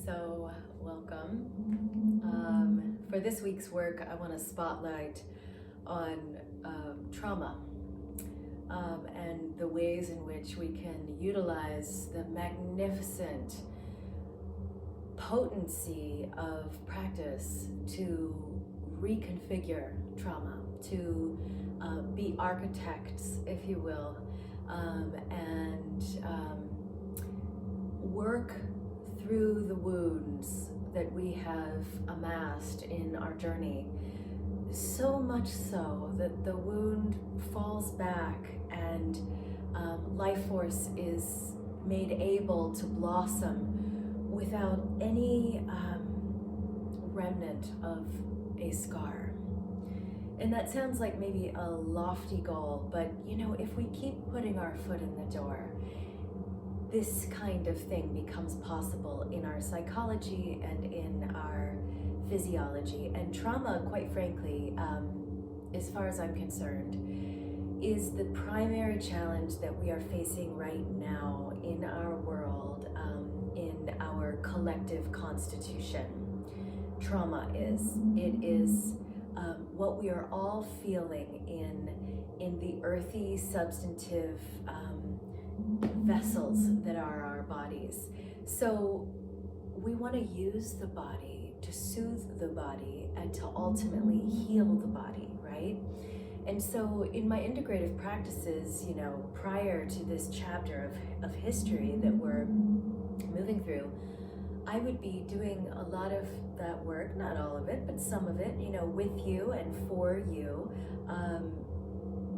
So welcome. For this week's work, I want to spotlight on trauma and the ways in which we can utilize the magnificent potency of practice to reconfigure trauma, to be architects, if you will, and work through the wounds that we have amassed in our journey, so much so that the wound falls back and life force is made able to blossom without any remnant of a scar. And that sounds like maybe a lofty goal, but if we keep putting our foot in the door, this kind of thing becomes possible in our psychology and in our physiology. And trauma, quite frankly, as far as I'm concerned, is the primary challenge that we are facing right now in our world, in our collective constitution. Trauma is. It is what we are all feeling in the earthy, substantive vessels that are our bodies. So we want to use the body to soothe the body and to ultimately heal the body, right? And so in my integrative practices, prior to this chapter of history that we're moving through, I would be doing a lot of that work, not all of it, but some of it, with you and for you.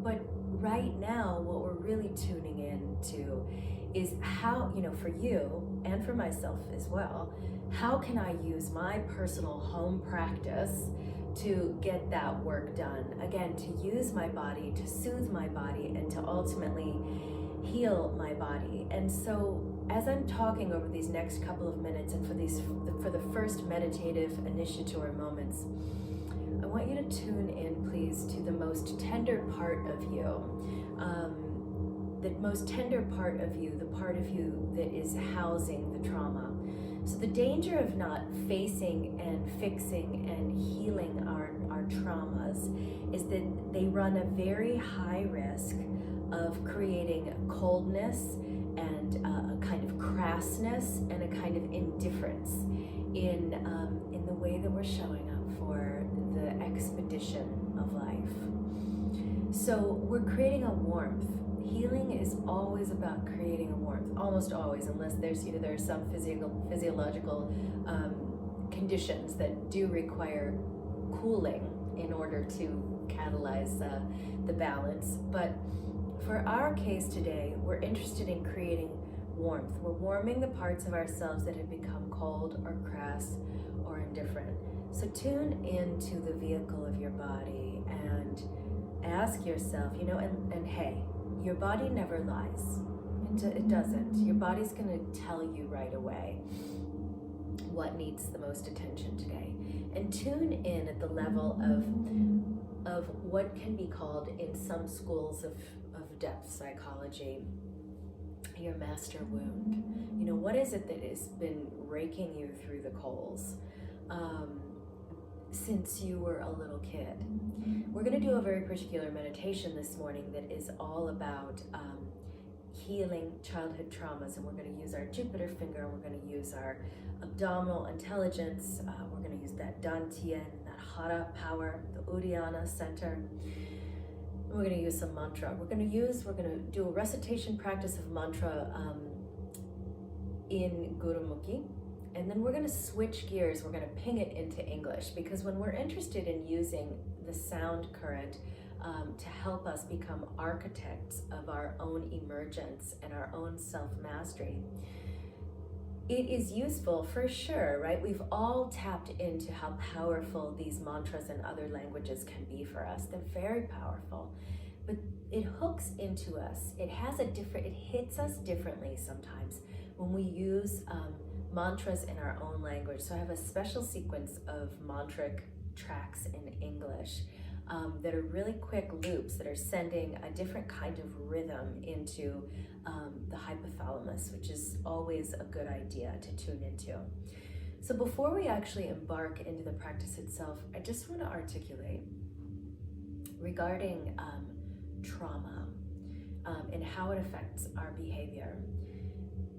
But right now, what we're really tuning into is how, for you and for myself as well, how can I use my personal home practice to get that work done? Again, to use my body, to soothe my body, and to ultimately heal my body. And so as I'm talking over these next couple of minutes and for the first meditative initiatory moments, I want you to tune in, please, to the most tender part of you. The most tender part of you, the part of you that is housing the trauma. So the danger of not facing and fixing and healing our traumas is that they run a very high risk of creating coldness and a kind of crassness and a kind of indifference in the way that we're showing up for the expedition of life. So we're creating a warmth. Healing is always about creating a warmth, almost always, unless there are some physiological conditions that do require cooling in order to catalyze the balance. But for our case today, we're interested in creating warmth. We're warming the parts of ourselves that have become cold or crass or indifferent. So tune into the vehicle of your body and ask yourself, and hey, your body never lies. It doesn't. Your body's going to tell you right away what needs the most attention today. And tune in at the level of what can be called in some schools of depth psychology, your master wound. What is it that has been raking you through the coals since you were a little kid? We're going to do a very particular meditation this morning that is all about healing childhood traumas, and we're going to use our Jupiter finger, we're going to use our abdominal intelligence, we're going to use that Dantian, that Hara power, the Uddiyana center. We're going to use some mantra. We're going to do a recitation practice of mantra in Gurumukhi, and then we're going to switch gears. We're going to ping it into English, because when we're interested in using the sound current to help us become architects of our own emergence and our own self-mastery, it is useful for sure, right? We've all tapped into how powerful these mantras and other languages can be for us. They're very powerful, but it hooks into us. It hits us differently sometimes when we use mantras in our own language. So I have a special sequence of mantric tracks in English that are really quick loops that are sending a different kind of rhythm into the hypothalamus, which is always a good idea to tune into. So before we actually embark into the practice itself, I just want to articulate regarding trauma and how it affects our behavior.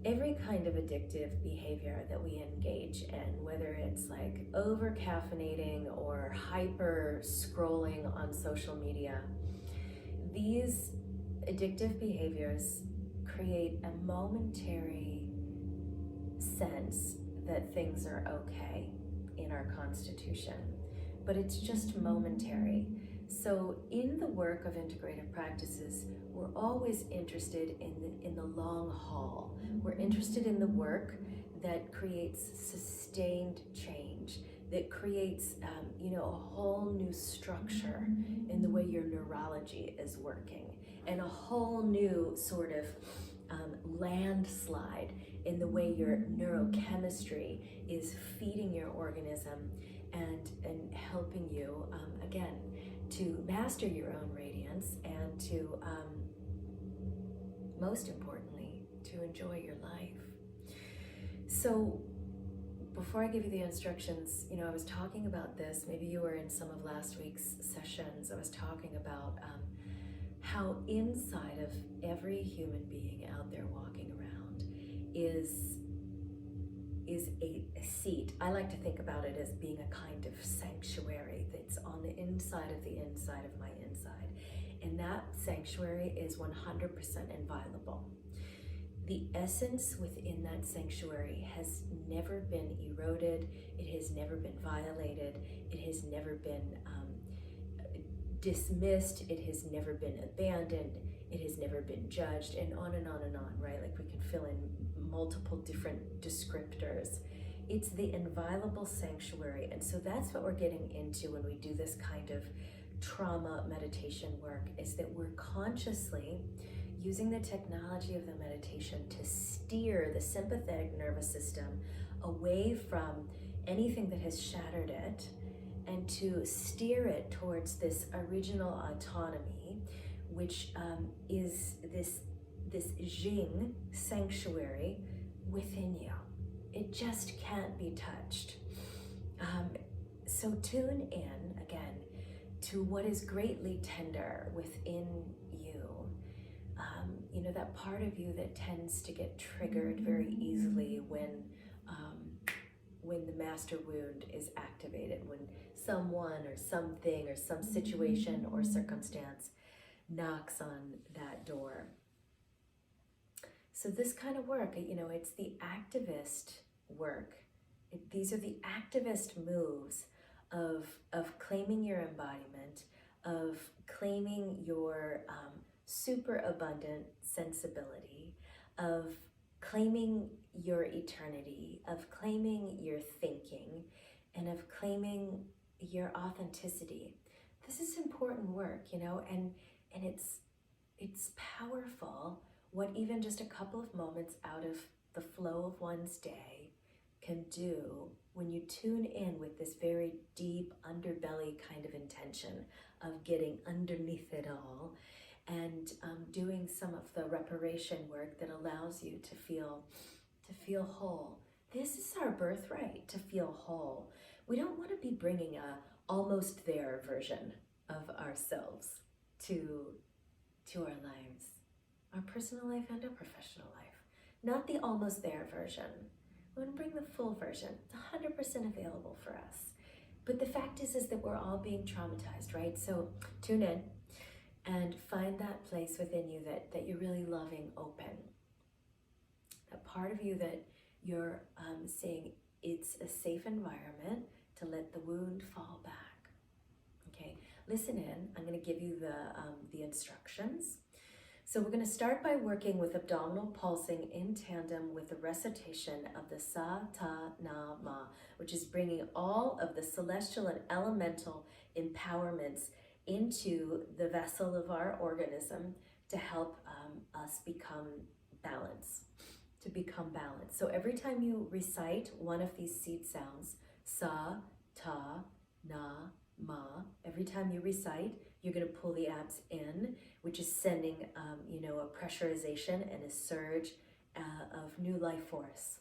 Every kind of addictive behavior that we engage in, whether it's like over caffeinating or hyper scrolling on social media, these addictive behaviors create a momentary sense that things are okay in our constitution, but it's just momentary. So in the work of integrative practices, we're always interested in the long haul. We're interested in the work that creates sustained change, that creates a whole new structure in the way your neurology is working, and a whole new sort of landslide in the way your neurochemistry is feeding your organism and helping you, again, to master your own radiance and to, most importantly, to enjoy your life. So before I give you the instructions, I was talking about this, maybe you were in some of last week's sessions, I was talking about how inside of every human being out there walking around is a seat. I like to think about it as being a kind of sanctuary that's on the inside of my inside. And that sanctuary is 100% inviolable. The essence within that sanctuary has never been eroded, it has never been violated, it has never been dismissed, it has never been abandoned, it has never been judged, and on and on and on, right? Like we can fill in multiple different descriptors. It's the inviolable sanctuary, and so that's what we're getting into when we do this kind of trauma meditation work, is that we're consciously using the technology of the meditation to steer the sympathetic nervous system away from anything that has shattered it, and to steer it towards this original autonomy, which is this Jing sanctuary within you. It just can't be touched. So tune in again to what is greatly tender within you. That part of you that tends to get triggered very easily when the master wound is activated, when someone or something or some situation or circumstance knocks on that door. So this kind of work, it's the activist work. These are the activist moves of claiming your embodiment, of claiming your super abundant sensibility, of claiming your eternity, of claiming your thinking, and of claiming your authenticity. This is important work, and it's powerful what even just a couple of moments out of the flow of one's day can do when you tune in with this very deep underbelly kind of intention of getting underneath it all, and doing some of the reparation work that allows you to feel whole. This is our birthright, to feel whole. We don't want to be bringing a almost there version of ourselves to our lives, our personal life and our professional life. Not the almost there version. We want to bring the full version. It's 100% available for us. But the fact is that we're all being traumatized, right? So tune in and find that place within you that you're really loving open. That part of you that you're saying it's a safe environment to let the wound fall back. Okay, listen in. I'm going to give you the instructions. So we're going to start by working with abdominal pulsing in tandem with the recitation of the Sa, Ta, Na, Ma, which is bringing all of the celestial and elemental empowerments into the vessel of our organism to help us become balanced, So every time you recite one of these seed sounds, Sa, Ta, Na, Ma, every time you recite, you're going to pull the abs in, which is sending, a pressurization and a surge of new life force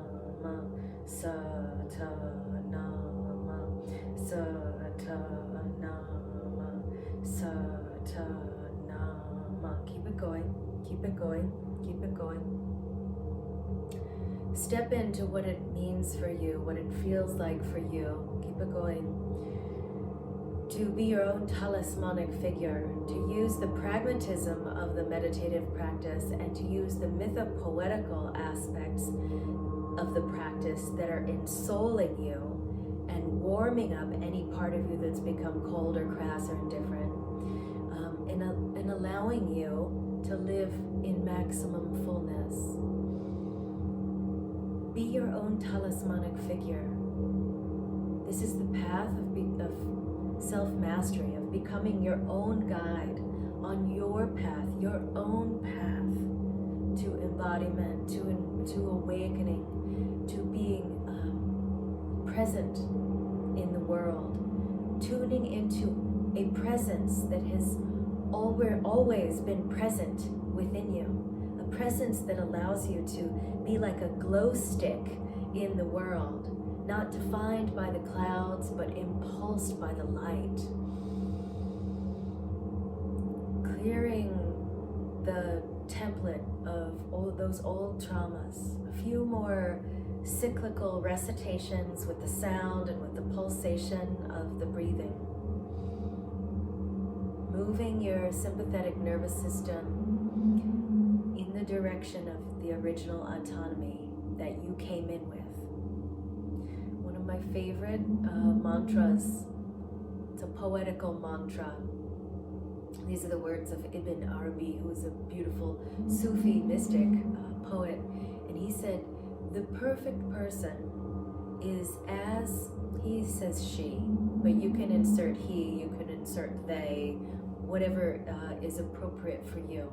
Satanama, Satanama, Satanama. Keep it going, keep it going, keep it going. Step into what it means for you, what it feels like for you. Keep it going. To be your own talismanic figure, to use the pragmatism of the meditative practice and to use the mythopoetical aspects of the practice that are ensouling you and warming up any part of you that's become cold or crass or indifferent, and allowing you to live in maximum fullness. Be your own talismanic figure. This is the path of self-mastery, of becoming your own guide on your path, your own path to embodiment, to awakening, to being present in the world, tuning into a presence that has always been present within you, a presence that allows you to be like a glow stick in the world, not defined by the clouds, but impulsed by the light. Clearing the template of all those old traumas. A few more cyclical recitations with the sound and with the pulsation of the breathing. Moving your sympathetic nervous system in the direction of the original autonomy that you came in with. One of my favorite mantras, it's a poetical mantra. These are the words of Ibn Arabi, who is a beautiful Sufi mystic poet. And he said, the perfect person is as, he says she, but you can insert he, you can insert they, whatever is appropriate for you.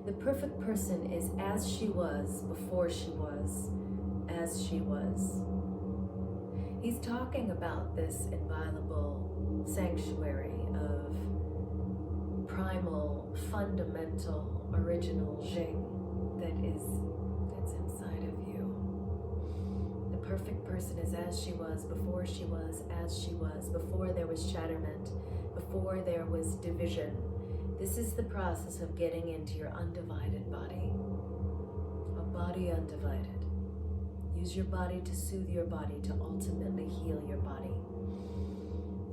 The perfect person is as she was before she was, as she was. He's talking about this inviolable sanctuary of primal, fundamental, original Jing that's inside of you. The perfect person is as she was, before she was, as she was, before there was shatterment, before there was division. This is the process of getting into your undivided body. A body undivided. Use your body to soothe your body, to ultimately heal your body.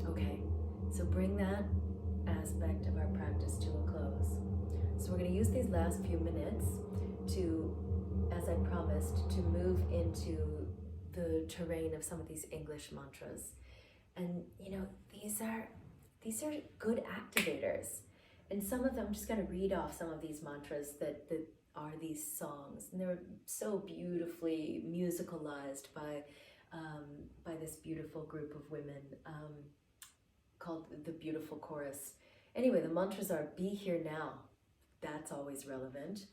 Okay, so bring that aspect of our practice to a close. So we're going to use these last few minutes to, as I promised, to move into the terrain of some of these English mantras. And you know, these are good activators. And some of them, I'm just going to read off some of these mantras that are these songs, and they're so beautifully musicalized by this beautiful group of women called the Beautiful Chorus. Anyway, the mantras are: be here now, that's always relevant.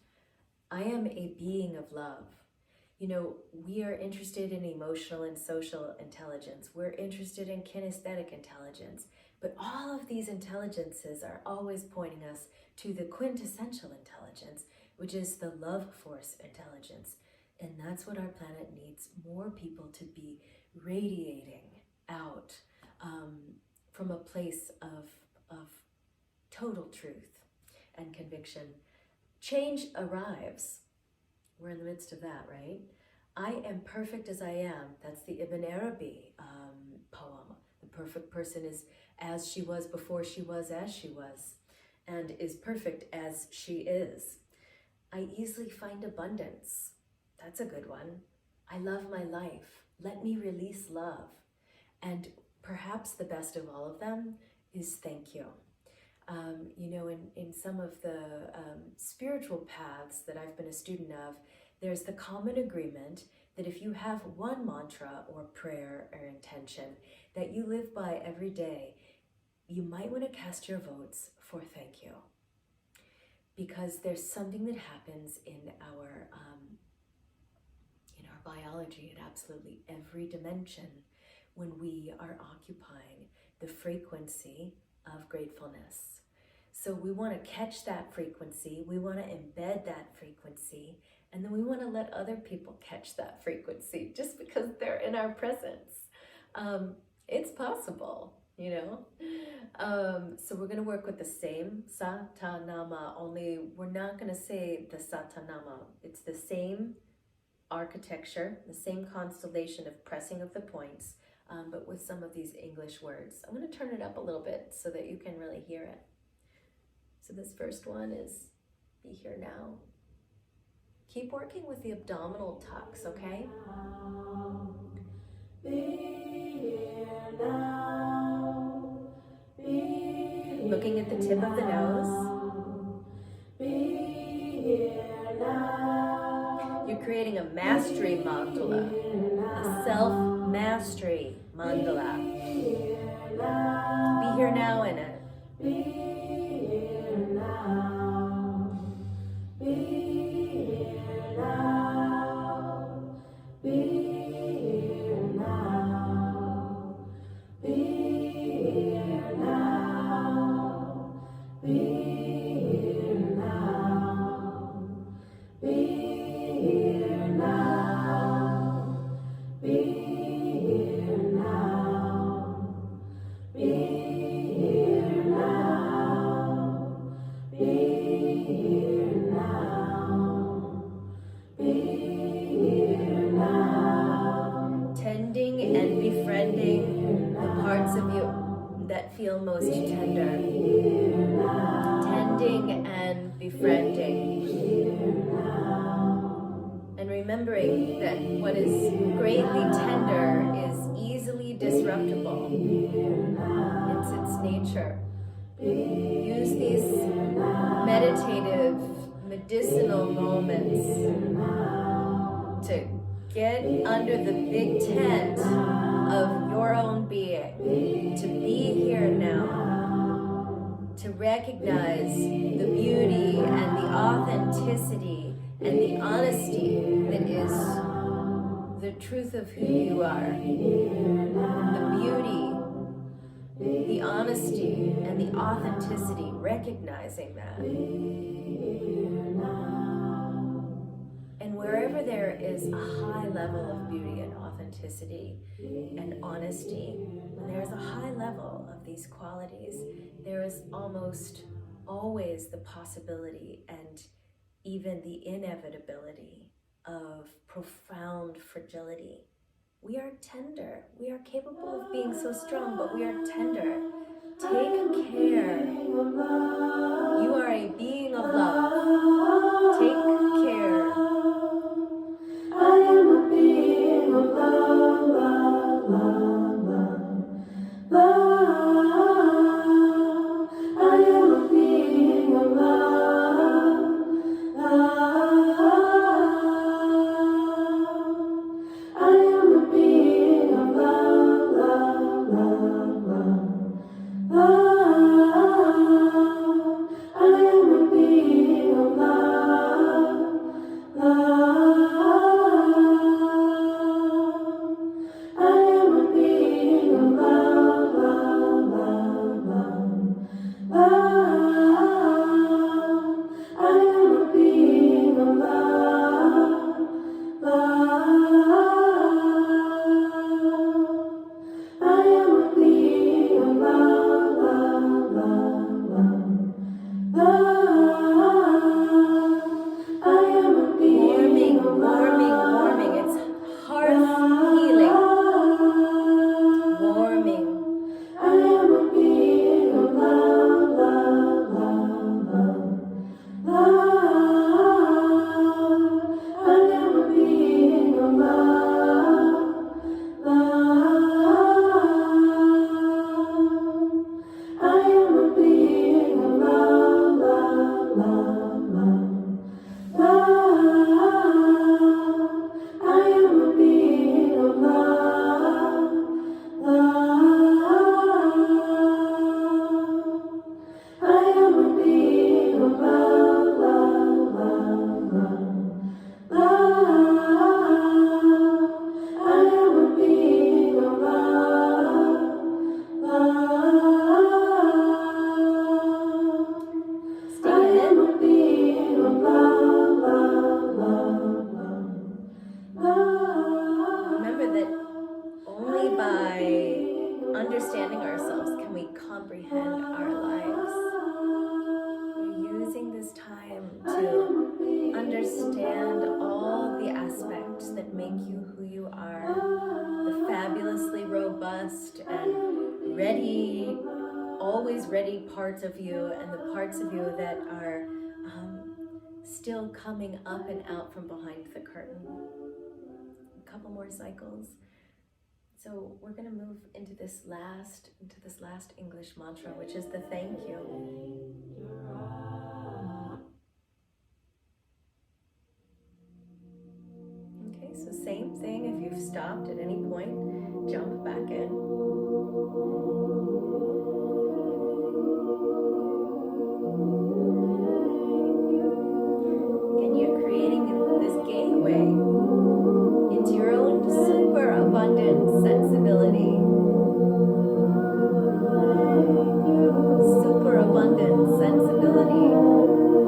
I am a being of love. You know, we are interested in emotional and social intelligence. We're interested in kinesthetic intelligence. But all of these intelligences are always pointing us to the quintessential intelligence, which is the love force intelligence. And that's what our planet needs, more people to be radiating out from a place of total truth and conviction. Change arrives. We're in the midst of that, right? I am perfect as I am. That's the Ibn Arabi poem. The perfect person is as she was before she was as she was, and is perfect as she is. I easily find abundance. That's a good one. I love my life. Let me release love. And perhaps the best of all of them is thank you. You know, in some of the spiritual paths that I've been a student of, there's the common agreement that if you have one mantra or prayer or intention that you live by every day, you might want to cast your votes for thank you. Because there's something that happens in our biology at absolutely every dimension when we are occupying the frequency of gratefulness. So we want to catch that frequency, we want to embed that frequency, And then we want to let other people catch that frequency just because they're in our presence. It's possible, you know? So we're going to work with the same Satanama, only we're not going to say the Satanama. It's the same architecture, the same constellation of pressing of the points, but with some of these English words. I'm going to turn it up a little bit so that you can really hear it. So this first one is be here now. Keep working with the abdominal tucks, okay? Be here now. Be here looking at the tip of the nose. Be here now. You're creating a mastery mandala, a self-mastery mandala. Be here now in it. Be here now. Be here now. Be here now. Be here now. Be here now. Be here now. Be here now. Be here now. Be here now. Be here now. Tending and befriending the parts of you that feel most tender. Tending and befriending. And remembering that what is greatly tender is easily disruptible. It's its nature. Use these meditative, medicinal moments to get under the big tent of your own being, to be here now, to recognize the beauty and the authenticity and the honesty that is the truth of who you are. The beauty, the honesty, and the authenticity, recognizing that. And wherever there is a high level of beauty and authenticity and honesty, when there is a high level of these qualities, there is almost always the possibility and even the inevitability of profound fragility. We are tender. We are capable of being so strong, but we are tender. Take care. You are a being of love. Take care. I am a being of love, love, love, love, love. I am a being of love, love. I am a being of love, love, love, love, love. I am a being of love, love. I by understanding ourselves can we comprehend our lives. We're using this time to understand all the aspects that make you who you are, the fabulously robust and ready, always ready parts of you, and the parts of you that are still coming up and out from behind the curtain. A couple more cycles. So we're going to move into this last English mantra, which is the thank you. Okay, so same thing. If you've stopped at any point, jump back in. Again, you're creating this gateway into your own super abundant sensibility. Super abundant sensibility.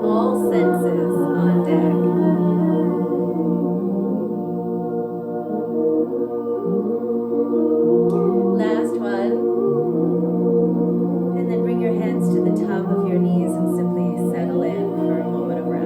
All senses on deck. Last one. And then bring your hands to the top of your knees and simply settle in for a moment of rest.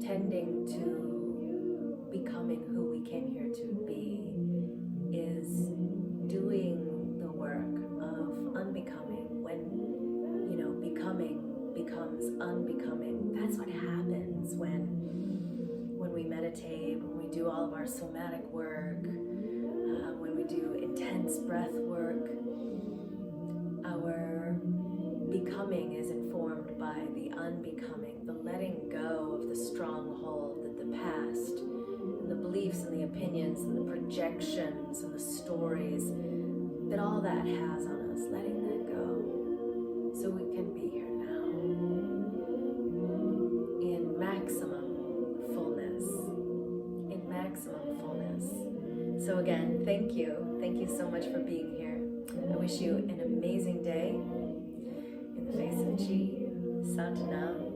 Tending to becoming who we came here to be is doing the work of unbecoming. When, becoming becomes unbecoming. That's what happens when we meditate, when we do all of our somatic work, when we do intense breath work. Our becoming is informed by the unbecoming, the letting go of the stronghold that the past and the beliefs and the opinions and the projections and the stories that all that has on us, letting that go so we can be here now in maximum fullness, So again, thank you so much for being here. I wish you an amazing day. In the face of Chi, Sat Nam,